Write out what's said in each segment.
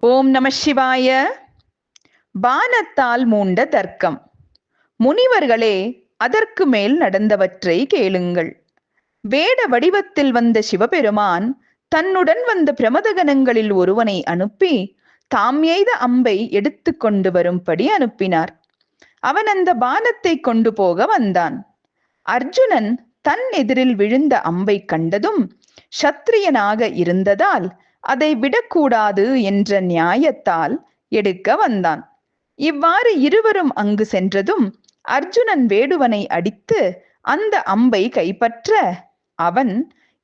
ஓம் நம சிவாய. பானத்தால் மூண்ட தர்க்கம். முனிவர்களே, அதற்கு மேல் நடந்தவற்றை கேளுங்கள். வேட வடிவத்தில் வந்த சிவபெருமான் தன்னுடன் வந்த பிரமதகணங்களில் ஒருவனை அனுப்பி தாம் எய்த அம்பை எடுத்து கொண்டு வரும்படி அனுப்பினார். அவன் அந்த பானத்தை கொண்டு போக வந்தான். அர்ஜுனன் தன் எதிரில் விழுந்த அம்பை கண்டதும் சத்திரியனாக இருந்ததால் அதை விடக்கூடாது என்ற நியாயத்தால் எடுக்க வந்தான். இவ்வாறு இருவரும் அங்கு சென்றதும் அர்ஜுனன் வேடுவனை அடித்து அந்த அம்பை கைப்பற்ற, அவன்,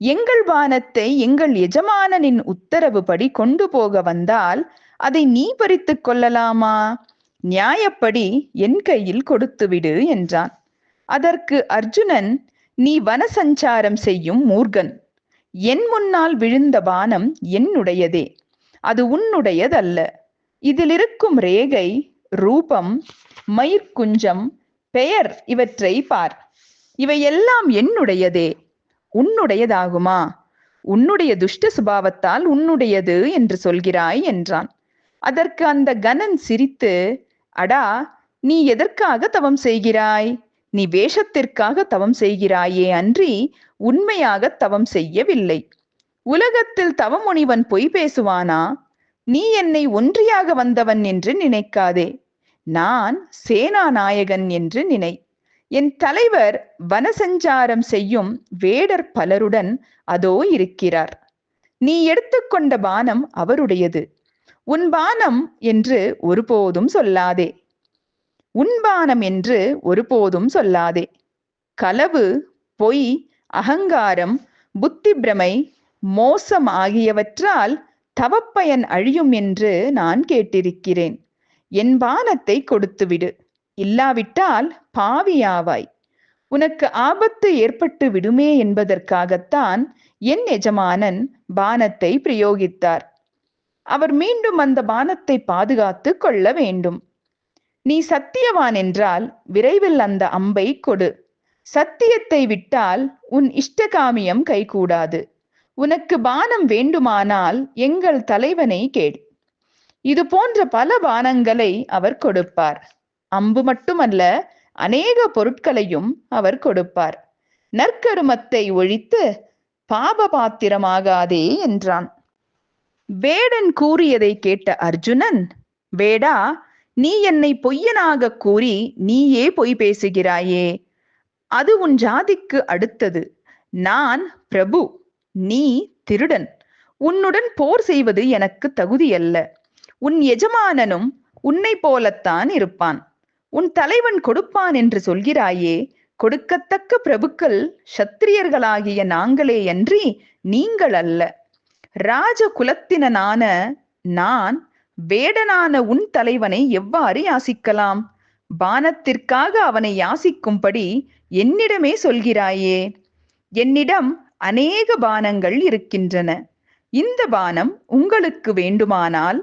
எங்கள் பானத்தை எங்கள் எஜமானனின் உத்தரவுபடி கொண்டு போக வந்தால் அதை நீ பறித்து கொள்ளலாமா? நியாயப்படி என் கையில் கொடுத்துவிடு என்றான். அதற்கு அர்ஜுனன், நீ வனசஞ்சாரம் செய்யும் மூர்க்கன். என் முன்னால் விழுந்த பானம் என்னுடையதே, அது உன்னுடையதல்ல. இதில் இருக்கும் ரேகை, ரூபம், மயிர்குஞ்சம், பெயர் இவற்றை பார். இவையெல்லாம் என்னுடையதே, உன்னுடையதாகுமா? உன்னுடைய துஷ்ட சுபாவத்தால் உன்னுடையது என்று சொல்கிறாய் என்றான். அதற்கு அந்த கணன் சிரித்து, அடா, நீ எதற்காக தவம் செய்கிறாய்? நீ வேஷத்திற்காக தவம் செய்கிறாயே அன்றி உண்மையாக தவம் செய்யவில்லை. உலகத்தில் தவமுனிவன் பொய் பேசுவானா? நீ என்னை ஒன்றியாக வந்தவன் என்று நினைக்காதே. நான் சேனாநாயகன் என்று நினை. என் தலைவர் வனசஞ்சாரம் செய்யும் வேடர் பலருடன் அதோ இருக்கிறார். நீ எடுத்துக்கொண்ட பானம் அவருடையது. உன் பானம் என்று ஒருபோதும் சொல்லாதே. உன்பானம் என்று ஒருபோதும் சொல்லாதே. களவு, பொய், அகங்காரம், புத்தி பிரமை, மோசம் ஆகியவற்றால் தவப்பயன் அழியும் என்று நான் கேட்டிருக்கிறேன். என் பானத்தை கொடுத்துவிடு, இல்லாவிட்டால் பாவியாவாய். உனக்கு ஆபத்து ஏற்பட்டு விடுமே என்பதற்காகத்தான் என் எஜமானன் பானத்தை பிரயோகித்தார். அவர் மீண்டும் அந்த பானத்தை பாதுகாத்து கொள்ள வேண்டும். நீ சத்தியவான் என்றால் விரைவில் அந்த அம்பை கொடு. சத்தியத்தை விட்டால் உன் இஷ்டகாமியம் கைகூடாது. உனக்கு பானம் வேண்டுமானால் எங்கள் தலைவனை கேள். இது போன்ற பல பானங்களை அவர் கொடுப்பார். அம்பு மட்டுமல்ல, அநேக பொருட்களையும் அவர் கொடுப்பார். நற்கருமத்தை ஒழித்து பாப பாத்திரமாகாதே என்றான். வேடன் கூறியதை கேட்ட அர்ஜுனன், வேடா, நீ என்னை பொய்யனாக கூறி நீயே பொய் பேசுகிறாயே. அது உன் ஜாதிக்கு அடுத்தது. நான் பிரபு, நீ திருடன். உன்னுடன் போர் செய்வது எனக்கு தகுதியல்ல. உன் எஜமானனும் உன்னை போலத்தான் இருப்பான். உன் தலைவன் கொடுப்பான் என்று சொல்கிறாயே. கொடுக்கத்தக்க பிரபுக்கள் சத்திரியர்களாகிய நாங்களே அன்றி நீங்கள் அல்ல. ராஜ குலத்தினனான நான் வேடனான உன் தலைவனை எவ்வாறு யாசிக்கலாம்? பானத்திற்காக அவனை யாசிக்கும்படி என்னிடமே சொல்கிறாயே. என்னிடம் அநேக பானங்கள் இருக்கின்றன. இந்த பானம் உங்களுக்கு வேண்டுமானால்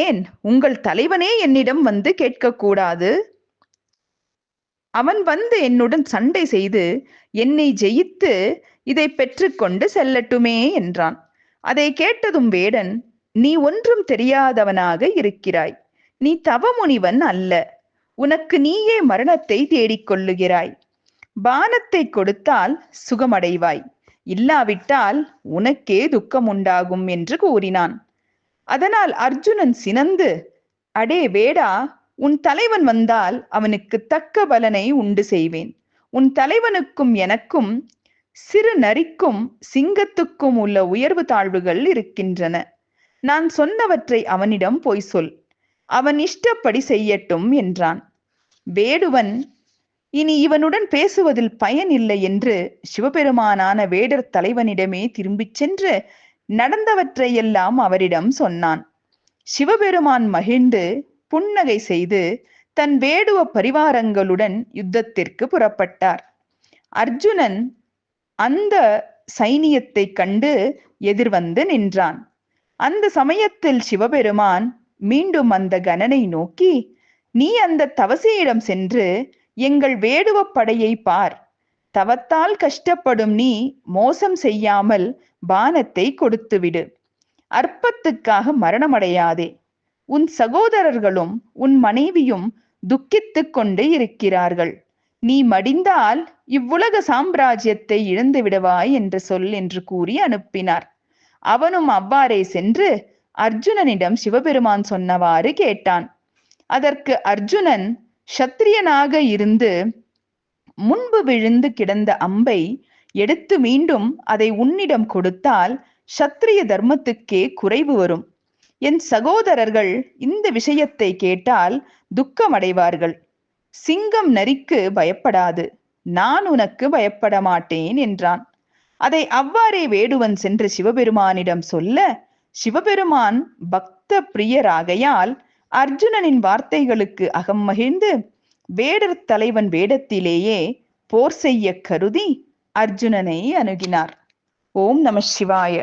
ஏன் உங்கள் தலைவனே என்னிடம் வந்து கேட்கக்கூடாது? அவன் வந்து என்னுடன் சண்டை செய்து என்னை ஜெயித்து இதை பெற்றுக்கொண்டு செல்லட்டுமே என்றான். அதை கேட்டதும் வேடன், நீ ஒன்றும் தெரியாதவனாக இருக்கிறாய். நீ தவமுனிவன் அல்ல. உனக்கு நீயே மரணத்தை தேடிக்கொள்ளுகிறாய். பானத்தை கொடுத்தால் சுகமடைவாய், இல்லாவிட்டால் உனக்கே துக்கம் உண்டாகும் என்று கூறினான். அதனால் அர்ஜுனன் சினந்து, அடே வேடா, உன் தலைவன் வந்தால் அவனுக்கு தக்க பலனை உண்டு செய்வேன். உன் தலைவனுக்கும் எனக்கும், சிறு நரிக்கும் சிங்கத்துக்கும் உள்ள உயர்வு தாழ்வுகள் இருக்கின்றன. நான் சொன்னவற்றை அவனிடம் போய் சொல். அவன் இஷ்டப்படி செய்யட்டும் என்றான். வேடுவன், இனி இவனுடன் பேசுவதில் பயன் இல்லை என்று சிவபெருமானான வேடர் தலைவனிடமே திரும்பிச் சென்று நடந்தவற்றையெல்லாம் அவரிடம் சொன்னான். சிவபெருமான் மகிழ்ந்து புன்னகை செய்து தன் வேடுவ பரிவாரங்களுடன் யுத்தத்திற்கு புறப்பட்டார். அர்ஜுனன் அந்த சைனியத்தை கண்டு எதிர்வந்து நின்றான். அந்த சமயத்தில் சிவபெருமான் மீண்டும் அந்த கணனை நோக்கி, நீ அந்த தவசியிடம் சென்று எங்கள் வேடுவ படையை பார். தவத்தால் கஷ்டப்படும் நீ மோசம் செய்யாமல் பானத்தை கொடுத்துவிடு. அற்பத்துக்காக மரணமடையாதே. உன் சகோதரர்களும் உன் மனைவியும் துக்கித்துக் கொண்டு இருக்கிறார்கள். நீ மடிந்தால் இவ்வுலக சாம்ராஜ்யத்தை இழந்து விடுவாய் என்று சொல் என்று கூறி அனுப்பினார். அவனும் அவ்வாறே சென்று அர்ஜுனனிடம் சிவபெருமான் சொன்னவாறு கேட்டான். அதற்கு அர்ஜுனன் சத்திரியனாக இருந்து முன்பு விழுந்து கிடந்த அம்பை எடுத்து மீண்டும் அதை உன்னிடம் கொடுத்தால் சத்திரிய தர்மத்துக்கே குறைவு வரும். என் சகோதரர்கள் இந்த விஷயத்தை கேட்டால் துக்கமடைவார்கள். சிங்கம் நரிக்கு பயப்படாது, நான் உனக்கு பயப்பட மாட்டேன் என்றான். அதை அவ்வாறே வேடுவன் சென்று சிவபெருமானிடம் சொல்ல, சிவபெருமான் பக்த பிரியராகையால் அர்ஜுனனின் வார்த்தைகளுக்கு அகம் மகிழ்ந்து வேடர் தலைவன் வேடத்திலேயே போர் செய்ய கருதி அர்ஜுனனை அணுகினார். ஓம் நம சிவாய.